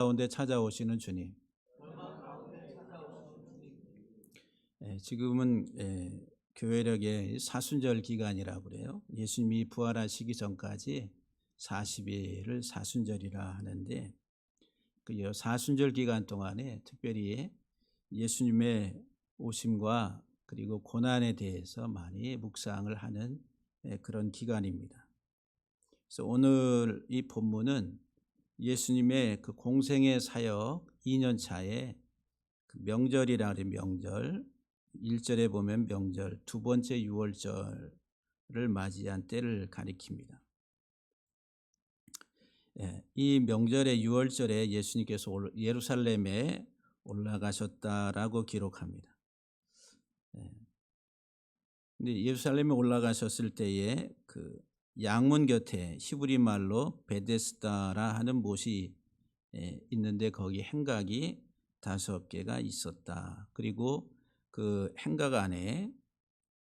가운데 찾아오시는 주님. 지금은 교회력의 사순절 기간이라고 그래요. 예수님이 부활하시기 전까지 40일을 사순절이라 하는데 그 사순절 기간 동안에 특별히 예수님의 오심과 그리고 고난에 대해서 많이 묵상을 하는 그런 기간입니다. 그래서 오늘 이 본문은 예수님의 그 공생의 사역 2년 차에 그 명절이라 그래 명절 1절에 보면 명절 두 번째 유월절을 맞이한 때를 가리킵니다. 이 명절의 유월절에 예수님께서 예루살렘에 올라가셨다라고 기록합니다. 근데 예루살렘에 올라가셨을 때에 그 양문 곁에 히브리 말로 베데스다라 하는 못이 있는데 거기 행각이 5개가 있었다. 그리고 그 행각 안에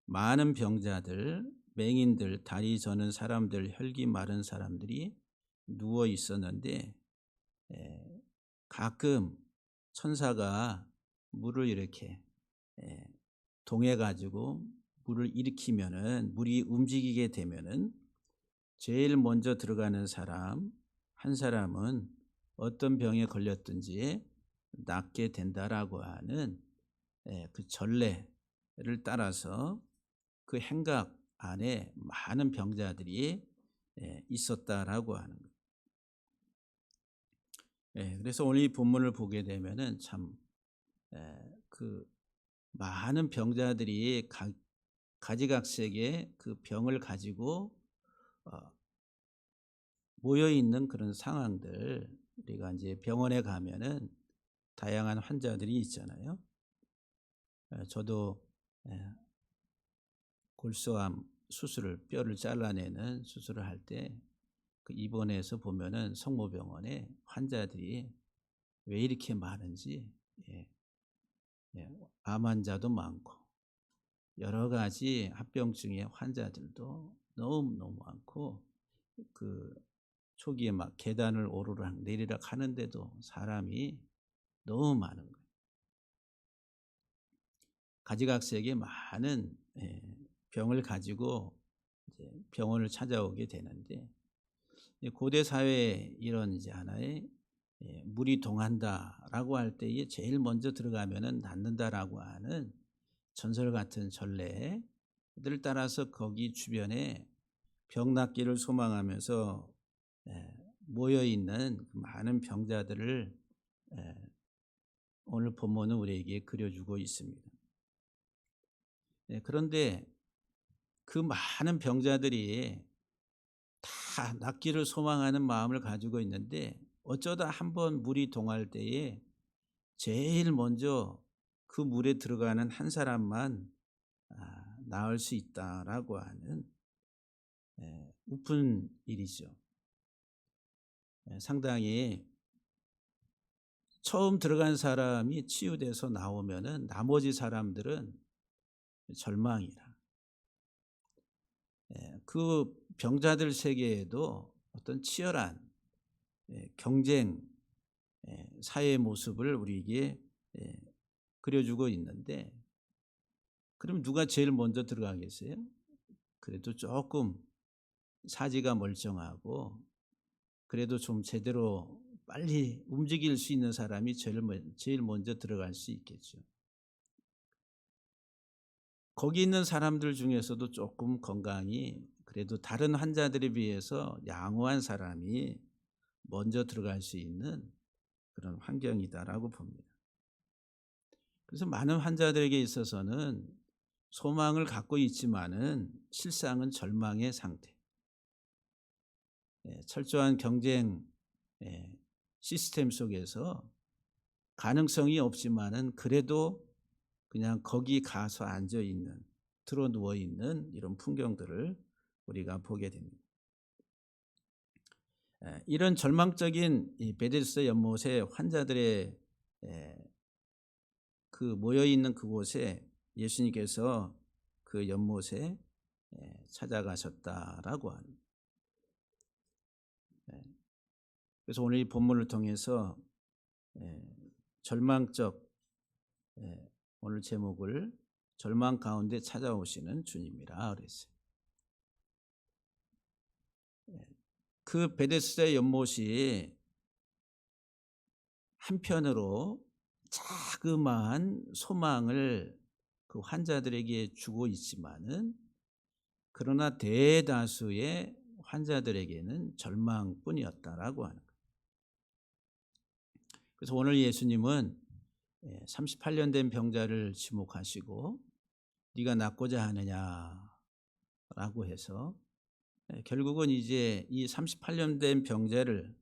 많은 병자들, 맹인들, 다리 저는 사람들, 혈기 마른 사람들이 누워 있었는데 가끔 천사가 물을 이렇게 동해 가지고 물을 일으키면은 물이 움직이게 되면은 제일 먼저 들어가는 사람 한 사람은 어떤 병에 걸렸든지 낫게 된다라고 하는 그 전례를 따라서 그 행각 안에 많은 병자들이 있었다라고 하는 거예요. 그래서 오늘 이 본문을 보게 되면은 참 그 많은 병자들이 가지각색의 그 병을 가지고 모여 있는 그런 상황들, 우리가 이제 병원에 가면은 다양한 환자들이 있잖아요. 저도 골수암 수술을 뼈를 잘라내는 수술을 할 때 그 입원해서 보면은 성모병원에 환자들이 왜 이렇게 많은지 암 환자도 많고 여러 가지 합병증의 환자들도 너무 많고 그 초기에 막 계단을 오르락 내리락 하는데도 사람이 너무 많은 거예요. 가지각색의 많은 병을 가지고 이제 병원을 찾아오게 되는데 고대 사회에 이런 이제 하나의 물이 동한다라고 할 때에 제일 먼저 들어가면은 낫는다라고 하는 전설 같은 전례를 따라서 거기 주변에 병 낫기를 소망하면서 모여 있는 많은 병자들을 오늘 본문은 우리에게 그려주고 있습니다. 그런데 그 많은 병자들이 다 낫기를 소망하는 마음을 가지고 있는데 어쩌다 한번 물이 동할 때에 제일 먼저 그 물에 들어가는 한 사람만 나을 수 있다라고 하는 우픈 일이죠. 상당히 처음 들어간 사람이 치유돼서 나오면은 나머지 사람들은 절망이라. 그 병자들 세계에도 어떤 치열한 경쟁 사회의 모습을 우리에게 그려주고 있는데 그럼 누가 제일 먼저 들어가겠어요? 그래도 조금 사지가 멀쩡하고 그래도 좀 제대로 빨리 움직일 수 있는 사람이 제일 먼저 들어갈 수 있겠죠. 거기 있는 사람들 중에서도 조금 건강이 그래도 다른 환자들에 비해서 양호한 사람이 먼저 들어갈 수 있는 그런 환경이다라고 봅니다. 그래서 많은 환자들에게 있어서는 소망을 갖고 있지만은 실상은 절망의 상태. 철저한 경쟁 시스템 속에서 가능성이 없지만은 그래도 그냥 거기 가서 앉아 있는, 들어 누워 있는 이런 풍경들을 우리가 보게 됩니다. 이런 절망적인 이 베데스다 연못의 환자들의 그 모여 있는 그곳에 예수님께서 그 연못에 찾아가셨다라고 합니다. 그래서 오늘 이 본문을 통해서 예, 절망적, 오늘 제목을 절망 가운데 찾아오시는 주님이라 그랬어요. 그 베데스다 연못이 한편으로 자그마한 소망을 그 환자들에게 주고 있지만은, 그러나 대다수의 환자들에게는 절망뿐이었다라고 하는 거예요. 그래서 오늘 예수님은 38년 된 병자를 지목하시고 네가 낫고자 하느냐라고 해서 결국은 이제 이 38년 된 병자를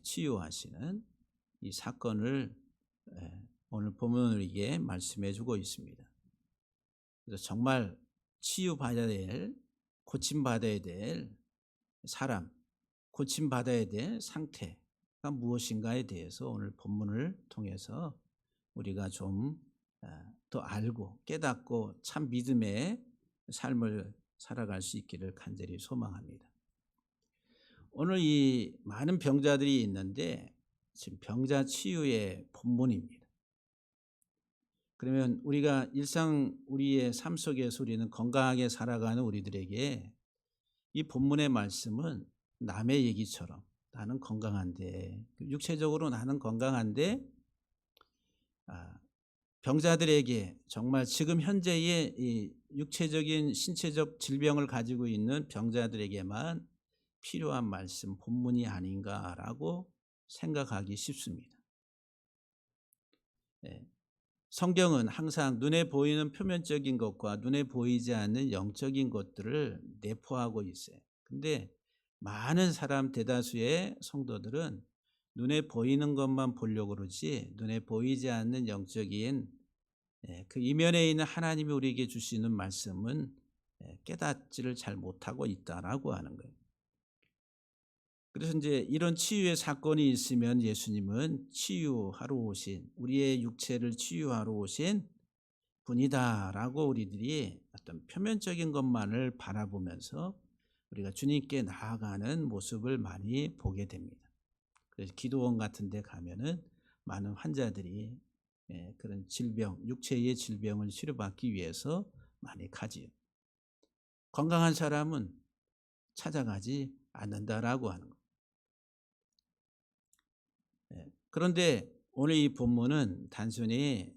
치유하시는 이 사건을 오늘 본문을 이게 말씀해 주고 있습니다. 그래서 정말 치유받아야 될, 고침받아야 될 사람, 고침받아야 될 상태가 무엇인가에 대해서 오늘 본문을 통해서 우리가 좀 더 알고 깨닫고 참 믿음의 삶을 살아갈 수 있기를 간절히 소망합니다. 오늘 이 많은 병자들이 있는데 지금 병자 치유의 본문입니다. 그러면 우리가 일상 우리의 삶 속에서 우리는 건강하게 살아가는 우리들에게 이 본문의 말씀은 남의 얘기처럼 나는 건강한데, 육체적으로 나는 건강한데 병자들에게 정말 지금 현재의 이 육체적인 신체적 질병을 가지고 있는 병자들에게만 필요한 말씀, 본문이 아닌가라고 생각하기 쉽습니다. 성경은 항상 눈에 보이는 표면적인 것과 눈에 보이지 않는 영적인 것들을 내포하고 있어요. 근데 많은 사람, 대다수의 성도들은 눈에 보이는 것만 보려고 그러지 눈에 보이지 않는 영적인 그 이면에 있는 하나님이 우리에게 주시는 말씀은 깨닫지를 잘 못하고 있다라고 하는 거예요. 그래서 이제 이런 치유의 사건이 있으면 예수님은 치유하러 오신, 우리의 육체를 치유하러 오신 분이다라고 우리들이 어떤 표면적인 것만을 바라보면서 우리가 주님께 나아가는 모습을 많이 보게 됩니다. 그래서 기도원 같은 데 가면은 많은 환자들이 그런 질병, 육체의 질병을 치료받기 위해서 많이 가지요. 건강한 사람은 찾아가지 않는다라고 하는 것. 그런데 오늘 이 본문은 단순히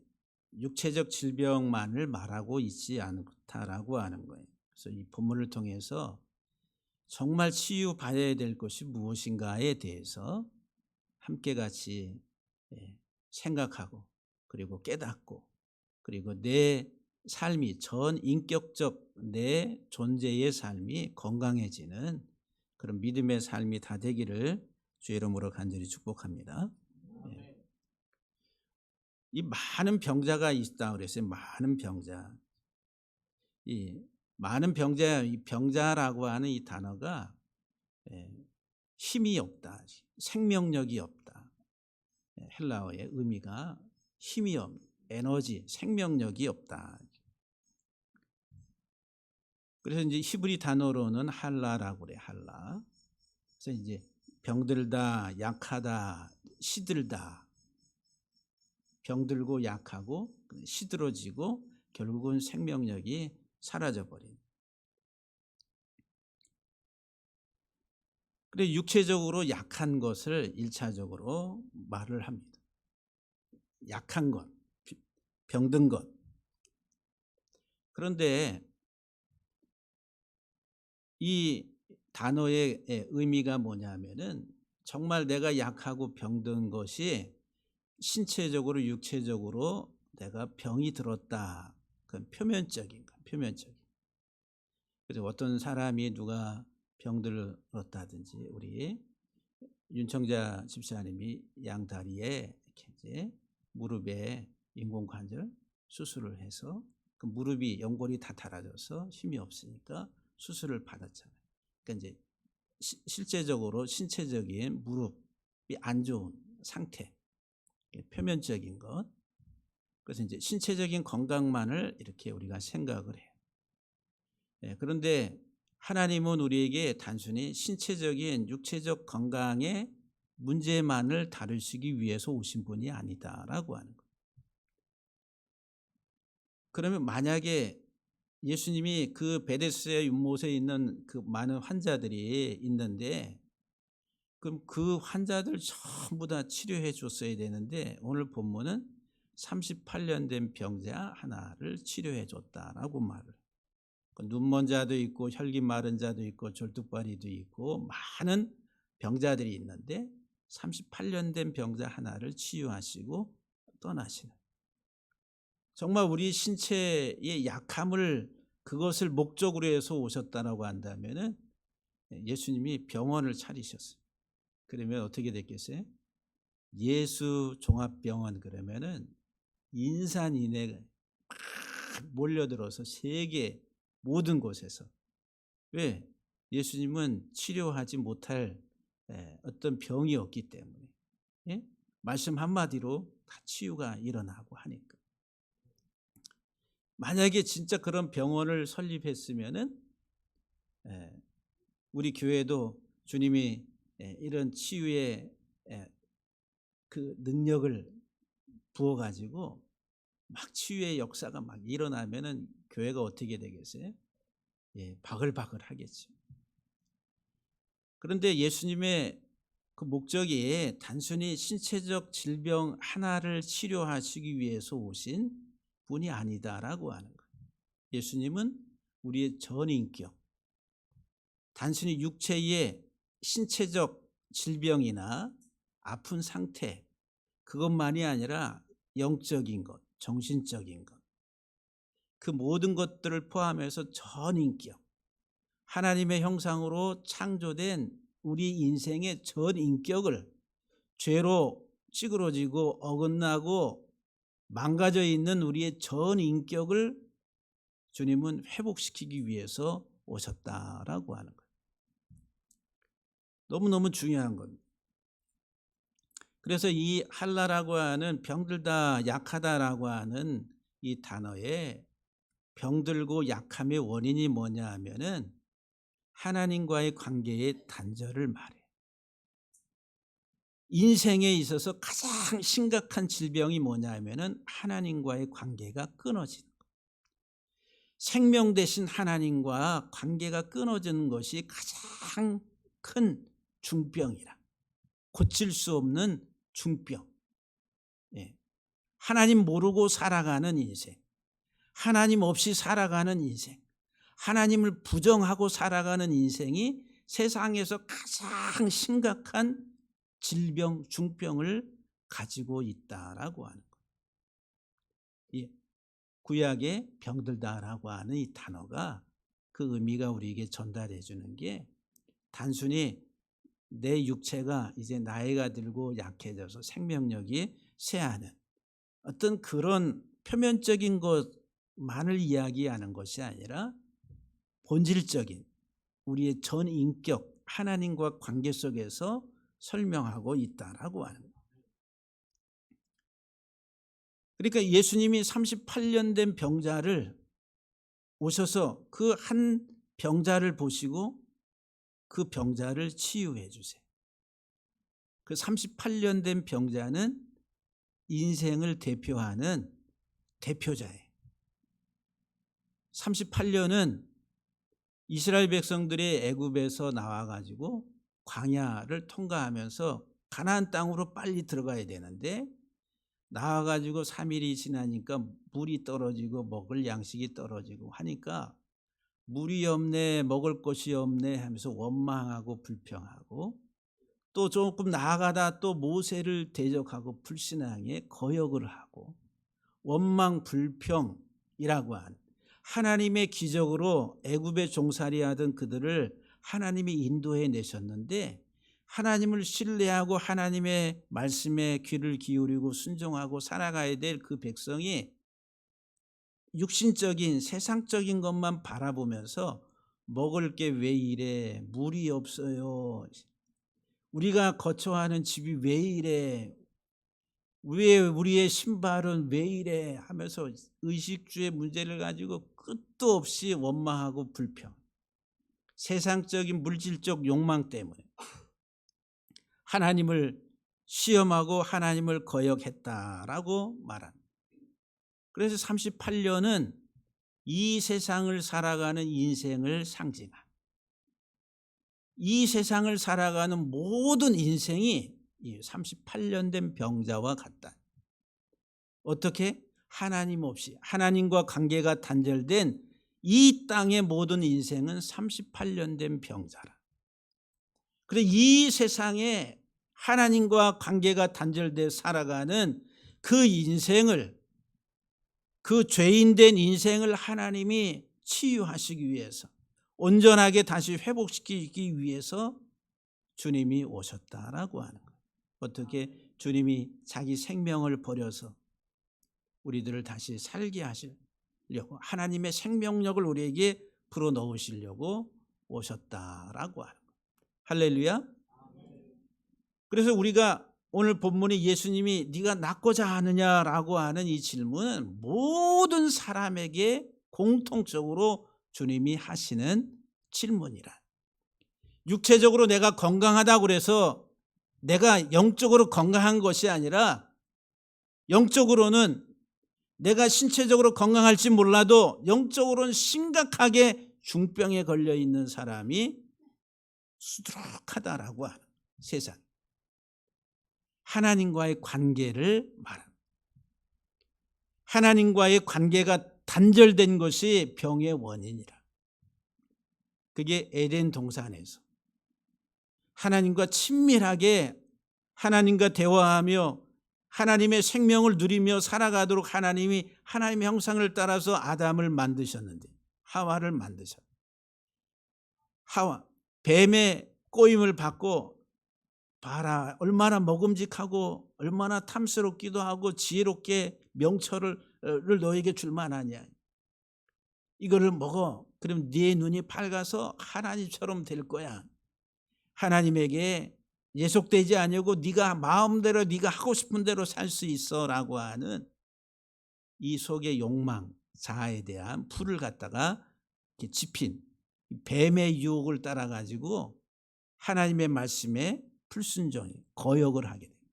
육체적 질병만을 말하고 있지 않다라고 하는 거예요. 그래서 이 본문을 통해서 정말 치유받아야 될 것이 무엇인가에 대해서 함께 같이 생각하고, 그리고 깨닫고, 그리고 내 삶이, 전 인격적 내 존재의 삶이 건강해지는 그런 믿음의 삶이 다 되기를 주의 이름으로 간절히 축복합니다. 이 많은 병자가 있다 그랬어요. 많은 병자. 이 많은 병자, 이 병자라고 하는 이 단어가 힘이 없다, 생명력이 없다. 헬라어의 의미가 힘이 없, 에너지, 생명력이 없다. 그래서 이제 히브리 단어로는 할라라고 그래, 할라. 그래서 이제 병들다, 약하다, 시들다. 병들고 약하고 시들어지고 결국은 생명력이 사라져버린. 그래 육체적으로 약한 것을 1차적으로 말을 합니다. 약한 것, 병든 것. 그런데 이 단어의 의미가 뭐냐면은 정말 내가 약하고 병든 것이 신체적으로, 육체적으로 내가 병이 들었다. 그건 표면적인 거, 표면적인. 그래서 어떤 사람이 누가 병들었다든지, 우리 윤청자 집사님이 양다리에 이렇게 이제 무릎에 인공관절 수술을 해서 그 무릎이 연골이 다 닳아져서 힘이 없으니까 수술을 받았잖아요. 그러니까 이제 실제적으로 신체적인 무릎이 안 좋은 상태, 표면적인 것. 그래서 이제 신체적인 건강만을 이렇게 우리가 생각을 해요. 그런데 하나님은 우리에게 단순히 신체적인 육체적 건강에 문제만을 다루시기 위해서 오신 분이 아니다라고 하는 거예요. 그러면 만약에 예수님이 그 베데스다 윤못에 있는 그 많은 환자들이 있는데, 그럼 그 환자들 전부 다 치료해 줬어야 되는데 오늘 본문은 38년 된 병자 하나를 치료해 줬다라고 말을. 눈먼 자도 있고 혈기 마른 자도 있고 절뚝발이도 있고 많은 병자들이 있는데 38년 된 병자 하나를 치유하시고 떠나시는. 정말 우리 신체의 약함을 그것을 목적으로 해서 오셨다라고 한다면은 예수님이 병원을 차리셨어요. 그러면 어떻게 됐겠어요? 예수 종합병원 그러면은 인산인해가 막 몰려들어서 세계 모든 곳에서. 왜? 예수님은 치료하지 못할 어떤 병이 없기 때문에. 예? 말씀 한마디로 다 치유가 일어나고 하니까. 만약에 진짜 그런 병원을 설립했으면은 우리 교회도 주님이 이런 치유의 그 능력을 부어가지고 막 치유의 역사가 막 일어나면은 교회가 어떻게 되겠어요? 바글바글 하겠죠. 그런데 예수님의 그 목적이 단순히 신체적 질병 하나를 치료하시기 위해서 오신 분이 아니다라고 하는 거예요. 예수님은 우리의 전인격, 단순히 육체의 신체적 질병이나 아픈 상태, 그것만이 아니라 영적인 것, 정신적인 것, 그 모든 것들을 포함해서 전인격, 하나님의 형상으로 창조된 우리 인생의 전인격을 죄로 찌그러지고 어긋나고 망가져 있는 우리의 전인격을 주님은 회복시키기 위해서 오셨다라고 하는 거예요. 너무너무 중요한 겁니다. 그래서 이 할라라고 하는 병들다 약하다라고 하는 이 단어에 병들고 약함의 원인이 뭐냐 하면은 하나님과의 관계의 단절을 말해요. 인생에 있어서 가장 심각한 질병이 뭐냐 하면은 하나님과의 관계가 끊어지는 거예요. 생명 되신 하나님과 관계가 끊어지는 것이 가장 큰 중병이라. 고칠 수 없는 중병. 하나님 모르고 살아가는 인생, 하나님 없이 살아가는 인생, 하나님을 부정하고 살아가는 인생이 세상에서 가장 심각한 질병, 중병을 가지고 있다라고 하는 거예요. 구약의 병들다라고 하는 이 단어가 그 의미가 우리에게 전달해 주는 게 단순히 내 육체가 이제 나이가 들고 약해져서 생명력이 쇠하는 어떤 그런 표면적인 것만을 이야기하는 것이 아니라 본질적인 우리의 전 인격 하나님과 관계 속에서 설명하고 있다라고 하는 거예요. 그러니까 예수님이 38년 된 병자를 오셔서 그 한 병자를 보시고 그 병자를 치유해 주세요. 그 38년 된 병자는 인생을 대표하는 대표자예요. 38년은 이스라엘 백성들이 애굽에서 나와가지고 광야를 통과하면서 가나안 땅으로 빨리 들어가야 되는데 나와가지고 3일이 지나니까 물이 떨어지고 먹을 양식이 떨어지고 하니까 물이 없네, 먹을 것이 없네 하면서 원망하고 불평하고, 또 조금 나아가다 또 모세를 대적하고 불신앙에 거역을 하고 원망 불평이라고 한 하나님의 기적으로 애굽에 종살이하던 그들을 하나님이 인도해 내셨는데, 하나님을 신뢰하고 하나님의 말씀에 귀를 기울이고 순종하고 살아가야 될 그 백성이 육신적인 세상적인 것만 바라보면서 먹을 게 왜 이래, 물이 없어요, 우리가 거처하는 집이 왜 이래, 왜 우리의 신발은 왜 이래 하면서 의식주의 문제를 가지고 끝도 없이 원망하고 불평, 세상적인 물질적 욕망 때문에 하나님을 시험하고 하나님을 거역했다라고 말합니다. 그래서 38년은 이 세상을 살아가는 인생을 상징한, 이 세상을 살아가는 모든 인생이 이 38년 된 병자와 같다. 어떻게? 하나님 없이, 하나님과 관계가 단절된 이 땅의 모든 인생은 38년 된 병자라. 그래, 이 세상에 하나님과 관계가 단절돼 살아가는 그 인생을, 그 죄인된 인생을 하나님이 치유하시기 위해서, 온전하게 다시 회복시키기 위해서 주님이 오셨다라고 하는 거예요. 어떻게? 주님이 자기 생명을 버려서 우리들을 다시 살게 하시려고, 하나님의 생명력을 우리에게 불어넣으시려고 오셨다라고 하는 거예요. 할렐루야. 그래서 우리가 오늘 본문에 예수님이 네가 낫고자 하느냐라고 하는 이 질문은 모든 사람에게 공통적으로 주님이 하시는 질문이라. 육체적으로 내가 건강하다고 그래서 내가 영적으로 건강한 것이 아니라, 영적으로는 내가 신체적으로 건강할지 몰라도 영적으로는 심각하게 중병에 걸려 있는 사람이 수두룩하다라고 하는 세상. 하나님과의 관계를 말합니다. 하나님과의 관계가 단절된 것이 병의 원인이라. 그게 에덴 동산에서 하나님과 친밀하게, 하나님과 대화하며 하나님의 생명을 누리며 살아가도록 하나님이 하나님의 형상을 따라서 아담을 만드셨는데, 하와를 만드셨어요. 하와, 뱀의 꼬임을 받고 봐라, 얼마나 먹음직하고 얼마나 탐스럽기도 하고 지혜롭게 명철을 너에게 줄 만하냐. 이거를 먹어. 그럼 네 눈이 밝아서 하나님처럼 될 거야. 하나님에게 예속되지 아니고 네가 마음대로 네가 하고 싶은 대로 살 수 있어라고 하는 이 속의 욕망, 자아에 대한 풀을 갖다가 이렇게 짚인 뱀의 유혹을 따라 가지고 하나님의 말씀에 불순종해 거역을 하게 됩니다.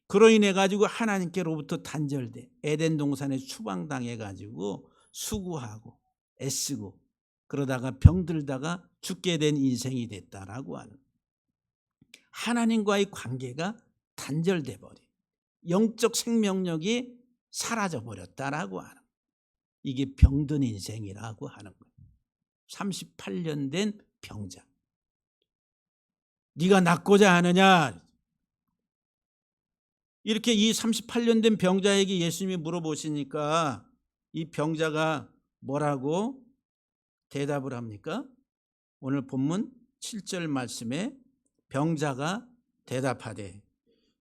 그로 인해 가지고 하나님께로부터 단절돼 에덴 동산에 추방당해 가지고 수고하고 애쓰고 그러다가 병들다가 죽게 된 인생이 됐다라고 하는, 하나님과의 관계가 단절돼 버린, 영적 생명력이 사라져 버렸다라고 하는, 이게 병든 인생이라고 하는 거예요. 38년 된 병자. 네가 낫고자 하느냐? 이렇게 이 38년 된 병자에게 예수님이 물어보시니까 이 병자가 뭐라고 대답을 합니까? 오늘 본문 7절 말씀에 병자가 대답하되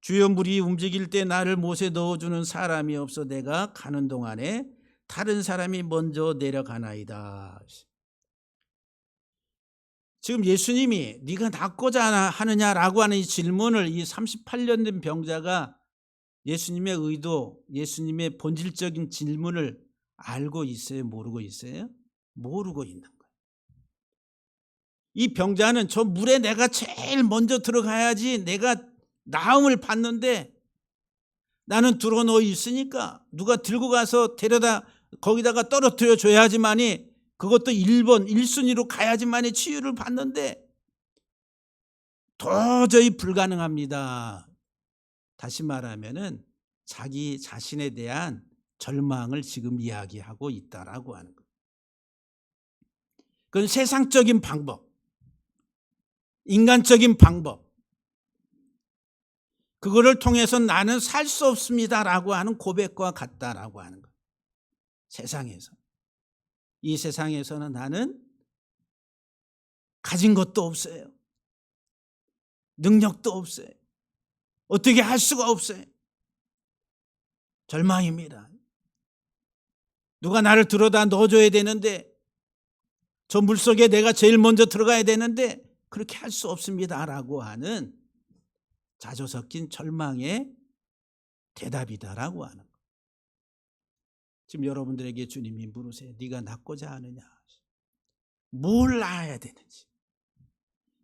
주여 물이 움직일 때 나를 못에 넣어주는 사람이 없어 내가 가는 동안에 다른 사람이 먼저 내려가나이다. 지금 예수님이 네가 낫고자 하느냐라고 하는 이 질문을 이 38년 된 병자가 예수님의 의도, 예수님의 본질적인 질문을 알고 있어요? 모르고 있어요? 모르고 있는 거예요. 이 병자는 저 물에 내가 제일 먼저 들어가야지 내가 나음을 받는데 나는 들어놓여 있으니까 누가 들고 가서 데려다 거기다가 떨어뜨려 줘야지만이, 그것도 1번 1순위로 가야지만이 치유를 받는데 도저히 불가능합니다. 다시 말하면은 자기 자신에 대한 절망을 지금 이야기하고 있다라고 하는 거예요. 그건 세상적인 방법, 인간적인 방법, 그거를 통해서 나는 살 수 없습니다라고 하는 고백과 같다라고 하는 거예요. 세상에서, 이 세상에서는 나는 가진 것도 없어요. 능력도 없어요. 어떻게 할 수가 없어요. 절망입니다. 누가 나를 들어다 넣어줘야 되는데, 저 물속에 내가 제일 먼저 들어가야 되는데 그렇게 할 수 없습니다라고 하는 자조 섞인 절망의 대답이다라고 하는 거예요. 지금 여러분들에게 주님이 물으세요. 네가 낫고자 하느냐? 뭘 낳아야 되는지,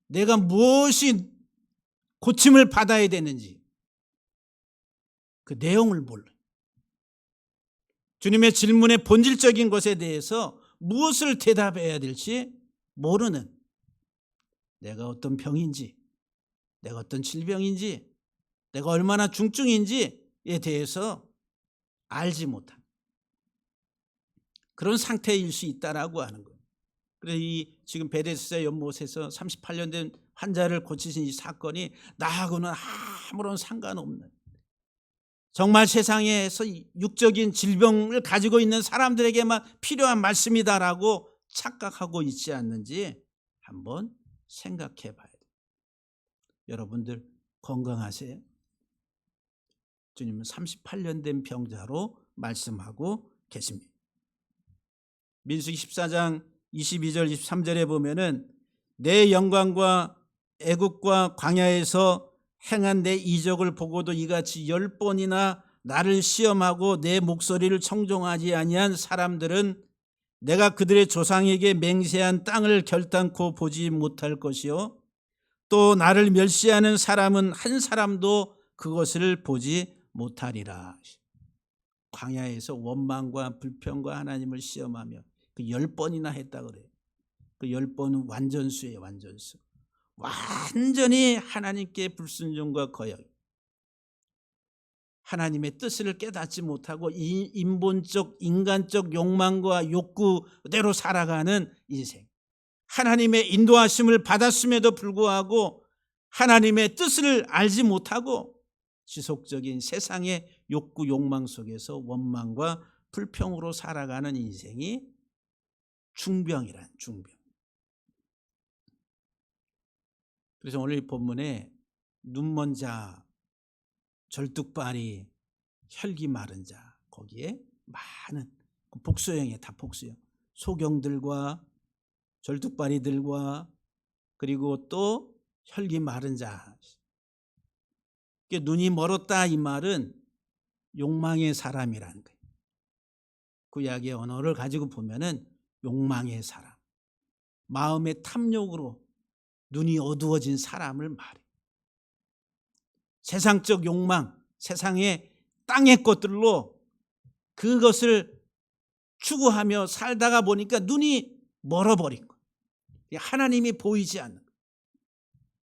내가 무엇이 고침을 받아야 되는지 그 내용을 몰라요. 주님의 질문의 본질적인 것에 대해서 무엇을 대답해야 될지 모르는, 내가 어떤 병인지, 내가 어떤 질병인지, 내가 얼마나 중증인지에 대해서 알지 못한 그런 상태일 수 있다라고 하는 거예요. 그래서 이 지금 베데스다 연못에서 38년 된 환자를 고치신 이 사건이 나하고는 아무런 상관없는, 정말 세상에서 육적인 질병을 가지고 있는 사람들에게만 필요한 말씀이다라고 착각하고 있지 않는지 한번 생각해 봐야 돼요. 여러분들 건강하세요? 주님은 38년 된 병자로 말씀하고 계십니다. 민수기 14장 22절 23절에 보면은 내 영광과 애국과 광야에서 행한 내 이적을 보고도 이같이 10번이나 나를 시험하고 내 목소리를 청종하지 아니한 사람들은 내가 그들의 조상에게 맹세한 땅을 결단코 보지 못할 것이요 또 나를 멸시하는 사람은 한 사람도 그것을 보지 못하리라. 광야에서 원망과 불평과 하나님을 시험하며 그 10번이나 했다 그래요. 그 10번은 완전수예요. 완전수. 완전히 하나님께 불순종과 거역, 하나님의 뜻을 깨닫지 못하고 인본적 인간적 욕망과 욕구대로 살아가는 인생, 하나님의 인도하심을 받았음에도 불구하고 하나님의 뜻을 알지 못하고 지속적인 세상의 욕구 욕망 속에서 원망과 불평으로 살아가는 인생이 중병이란 중병. 그래서 오늘 이 본문에 눈먼 자, 절뚝발이, 혈기 마른 자, 거기에 많은 복수형이에요. 다 복수형. 소경들과 절뚝발이들과 그리고 또 혈기 마른 자. 눈이 멀었다 이 말은 욕망의 사람이라는 거예요. 구약의 언어를 가지고 보면은 욕망의 사람, 마음의 탐욕으로 눈이 어두워진 사람을 말해요. 세상적 욕망, 세상의 땅의 것들로 그것을 추구하며 살다가 보니까 눈이 멀어버린 거예요. 하나님이 보이지 않는 거예요.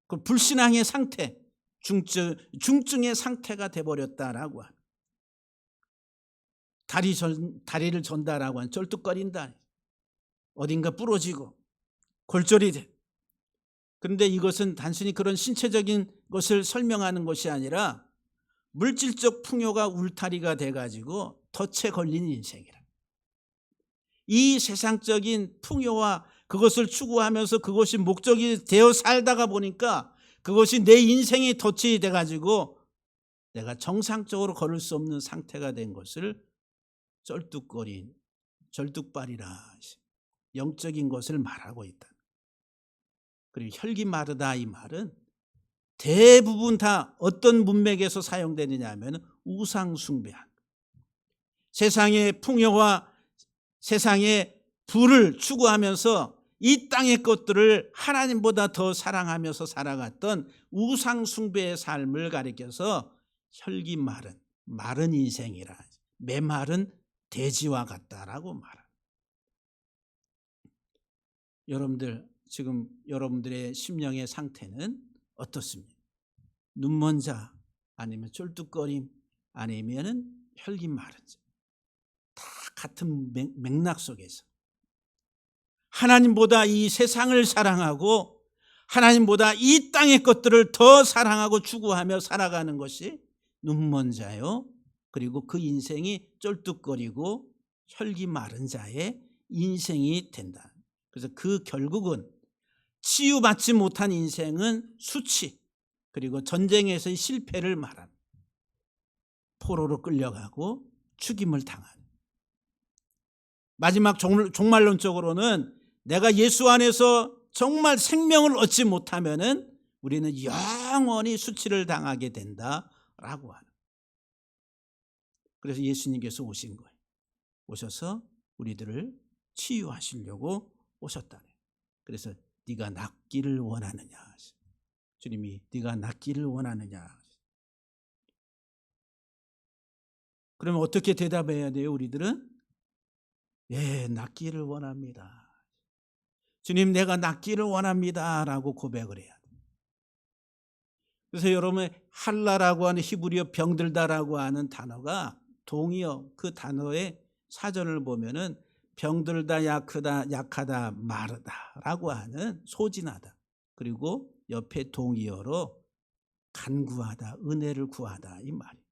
그 불신앙의 상태, 중증의 상태가 돼버렸다라고 하는, 다리를 전다라고 하는, 절뚝거린다, 어딘가 부러지고 골절이 돼. 그런데 이것은 단순히 그런 신체적인 것을 설명하는 것이 아니라 물질적 풍요가 울타리가 돼가지고 덫에 걸린 인생이라. 이 세상적인 풍요와 그것을 추구하면서 그것이 목적이 되어 살다가 보니까 그것이 내 인생의 덫이 돼가지고 내가 정상적으로 걸을 수 없는 상태가 된 것을 쩔뚝거린, 절뚝발이라, 영적인 것을 말하고 있다. 그리고 혈기 마르다 이 말은 대부분 다 어떤 문맥에서 사용되느냐 하면 우상 숭배한, 세상의 풍요와 세상의 부를 추구하면서 이 땅의 것들을 하나님보다 더 사랑하면서 살아갔던 우상 숭배의 삶을 가리켜서 혈기 마른 인생이라, 메마른 돼지와 같다라고 말합니다. 여러분들 지금 여러분들의 심령의 상태는 어떻습니까? 눈먼 자, 아니면 쫄뚝거림, 아니면은 혈기 마른 자, 다 같은 맥락 속에서 하나님보다 이 세상을 사랑하고 하나님보다 이 땅의 것들을 더 사랑하고 추구하며 살아가는 것이 눈먼 자요, 그리고 그 인생이 쫄뚝거리고 혈기 마른 자의 인생이 된다. 그래서 그 결국은 치유받지 못한 인생은 수치, 그리고 전쟁에서의 실패를 말합니다. 포로로 끌려가고 죽임을 당하는, 마지막 종말론적으로는 내가 예수 안에서 정말 생명을 얻지 못하면은 우리는 영원히 수치를 당하게 된다라고 하는. 그래서 예수님께서 오신 거예요. 오셔서 우리들을 치유하시려고 오셨다네. 그래서 네가 낫기를 원하느냐. 주님이 네가 낫기를 원하느냐. 그러면 어떻게 대답해야 돼요, 우리들은? 예, 낫기를 원합니다. 주님, 내가 낫기를 원합니다. 라고 고백을 해야 돼요. 그래서 여러분, 할라라고 하는 히브리어 병들다라고 하는 단어가 동의어, 그 단어의 사전을 보면은 병들다, 약하다, 마르다라고 하는 소진하다. 그리고 옆에 동의어로 간구하다, 은혜를 구하다 이 말이에요.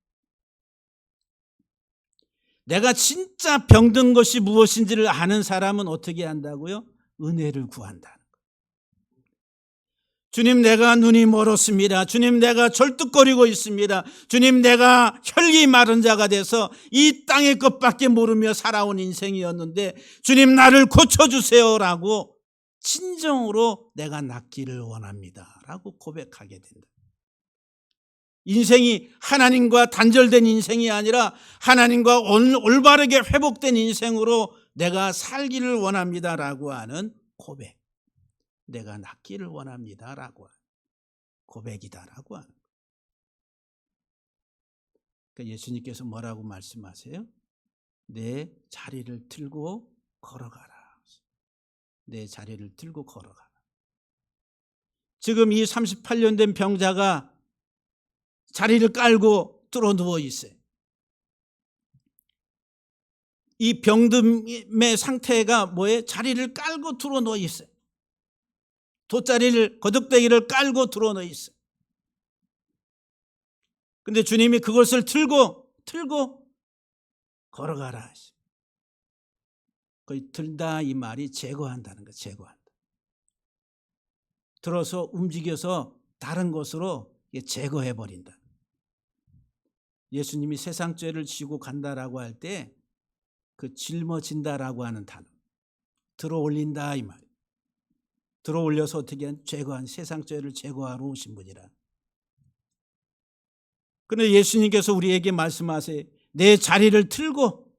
내가 진짜 병든 것이 무엇인지를 아는 사람은 어떻게 한다고요? 은혜를 구한다는 거예요. 주님, 내가 눈이 멀었습니다. 주님, 내가 절뚝거리고 있습니다. 주님, 내가 혈기 마른 자가 돼서 이 땅의 것밖에 모르며 살아온 인생이었는데 주님, 나를 고쳐주세요라고 진정으로 내가 낫기를 원합니다 라고 고백하게 된다. 인생이 하나님과 단절된 인생이 아니라 하나님과 올바르게 회복된 인생으로 내가 살기를 원합니다라고 하는 고백. 내가 낫기를 원합니다라고 하는 고백이다라고 하는. 그러니까 예수님께서 뭐라고 말씀하세요? 내 자리를 들고 걸어가라. 내 자리를 들고 걸어가라. 지금 이 38년 된 병자가 자리를 깔고 뚫어 누워 있어요. 이 병듦의 상태가 뭐예요? 자리를 깔고 뚫어 누워 있어요. 돗자리를, 거듭대기를 깔고 뚫어 누워 있어요. 근데 주님이 그것을 틀고 걸어가라. 거의 들다 이 말이 제거한다는 거예요. 제거한다. 들어서 움직여서 다른 곳으로 제거해버린다. 예수님이 세상 죄를 지고 간다라고 할 때 그 짊어진다라고 하는 단어, 들어 올린다 이 말이에요. 들어 올려서 어떻게 제거한, 세상 죄를 제거하러 오신 분이라. 그런데 예수님께서 우리에게 말씀하세요. 내 자리를 틀고,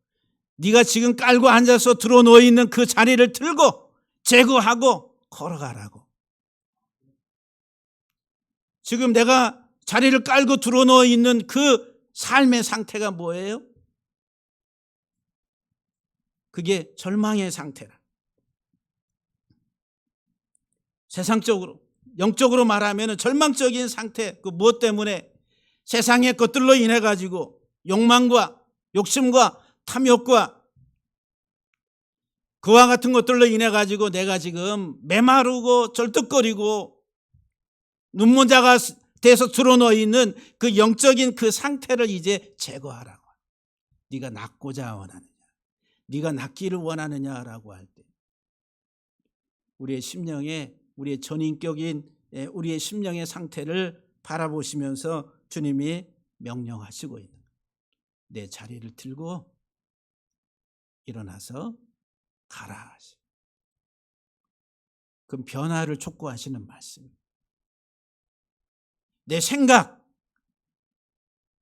네가 지금 깔고 앉아서 들어 누워 있는 그 자리를 틀고 제거하고 걸어가라고. 지금 내가 자리를 깔고 들어 누워 있는 그 삶의 상태가 뭐예요? 그게 절망의 상태라. 세상적으로, 영적으로 말하면 절망적인 상태, 그 무엇 때문에? 세상의 것들로 인해 가지고 욕망과 욕심과 탐욕과 그와 같은 것들로 인해 가지고 내가 지금 메마르고 절뚝거리고 눈먼자가 돼서 드러누워 있는 그 영적인 그 상태를 이제 제거하라고. 네가 낫고자 원하느냐, 네가 낫기를 원하느냐라고 할 때 우리의 심령에, 우리의 전인격인 우리의 심령의 상태를 바라보시면서 주님이 명령하시고 있는 거예요. 내 자리를 들고 일어나서 가라. 그럼 변화를 촉구하시는 말씀입니다. 내 생각,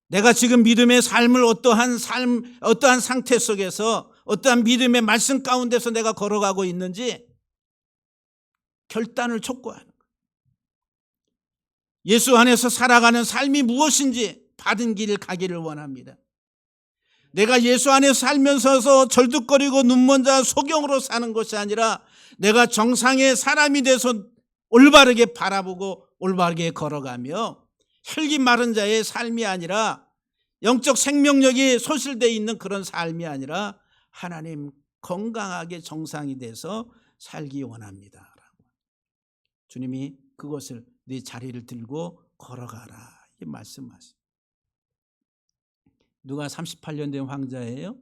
내가 지금 믿음의 삶을 어떠한 상태 속에서 어떠한 믿음의 말씀 가운데서 내가 걸어가고 있는지 결단을 촉구하는 거예요. 예수 안에서 살아가는 삶이 무엇인지 받은 길을 가기를 원합니다. 내가 예수 안에서 살면서 절뚝거리고 눈먼 자 소경으로 사는 것이 아니라 내가 정상의 사람이 돼서 올바르게 바라보고 올바르게 걸어가며 혈기 마른 자의 삶이 아니라 영적 생명력이 소실되어 있는 그런 삶이 아니라 하나님 건강하게 정상이 돼서 살기 원합니다. 주님이 그것을 네 자리를 들고 걸어가라 이 말씀하십니다. 누가 38년 된 황자예요?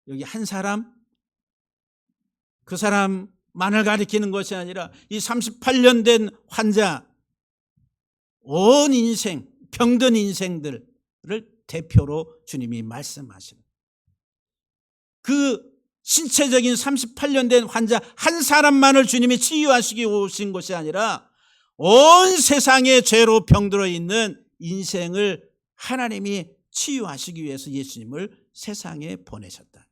여기 한 사람? 그 사람만을 가리키는 것이 아니라 이 38년 된 환자, 온 인생, 병든 인생들을 대표로 주님이 말씀하시는 그 신체적인 38년 된 환자 한 사람만을 주님이 치유하시기 오신 것이 아니라 온 세상의 죄로 병들어 있는 인생을 하나님이 치유하시기 위해서 예수님을 세상에 보내셨다.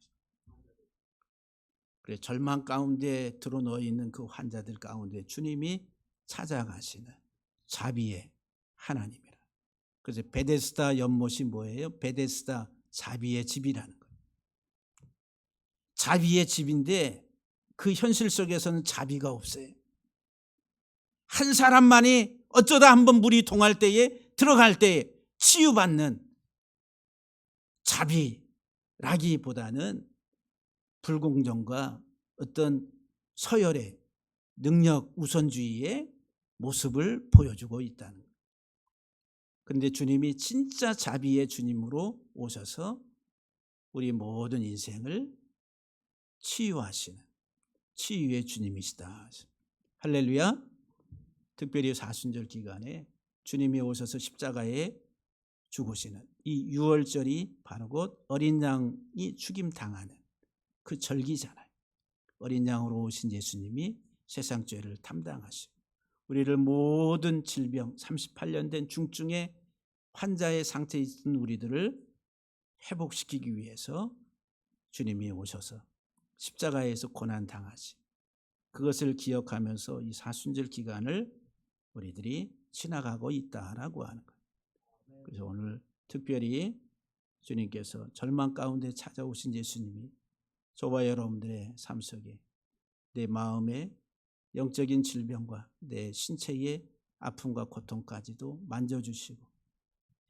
그래서 절망 가운데 드러누워 있는 그 환자들 가운데 주님이 찾아가시는 자비의 하나님이라. 그래서 베데스다 연못이 뭐예요? 베데스다 자비의 집이라는 거예요. 자비의 집인데 그 현실 속에서는 자비가 없어요. 한 사람만이 어쩌다 한번 물이 동할 때에 들어갈 때에 치유받는 자비라기보다는 불공정과 어떤 서열의 능력 우선주의의 모습을 보여주고 있다는 거예요. 그런데 주님이 진짜 자비의 주님으로 오셔서 우리 모든 인생을 치유하시는 치유의 주님이시다. 할렐루야. 특별히 사순절 기간에 주님이 오셔서 십자가에 죽으시는 이 유월절이 바로 곧 어린 양이 죽임당하는 그 절기잖아요. 어린 양으로 오신 예수님이 세상 죄를 담당하시고 우리를 모든 질병 38년 된 중증의 환자의 상태에 있는 우리들을 회복시키기 위해서 주님이 오셔서 십자가에서 고난당하시 그것을 기억하면서 이 사순절 기간을 우리들이 지나가고 있다라고 하는 거예요. 그래서 오늘 특별히 주님께서 절망 가운데 찾아오신 예수님이 저와 여러분들의 삶 속에 내 마음의 영적인 질병과 내 신체의 아픔과 고통까지도 만져주시고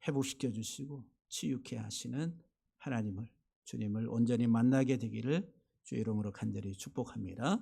회복시켜 주시고 치유케 하시는 하나님을 주님을 온전히 만나게 되기를 주의 이름으로 간절히 축복합니다.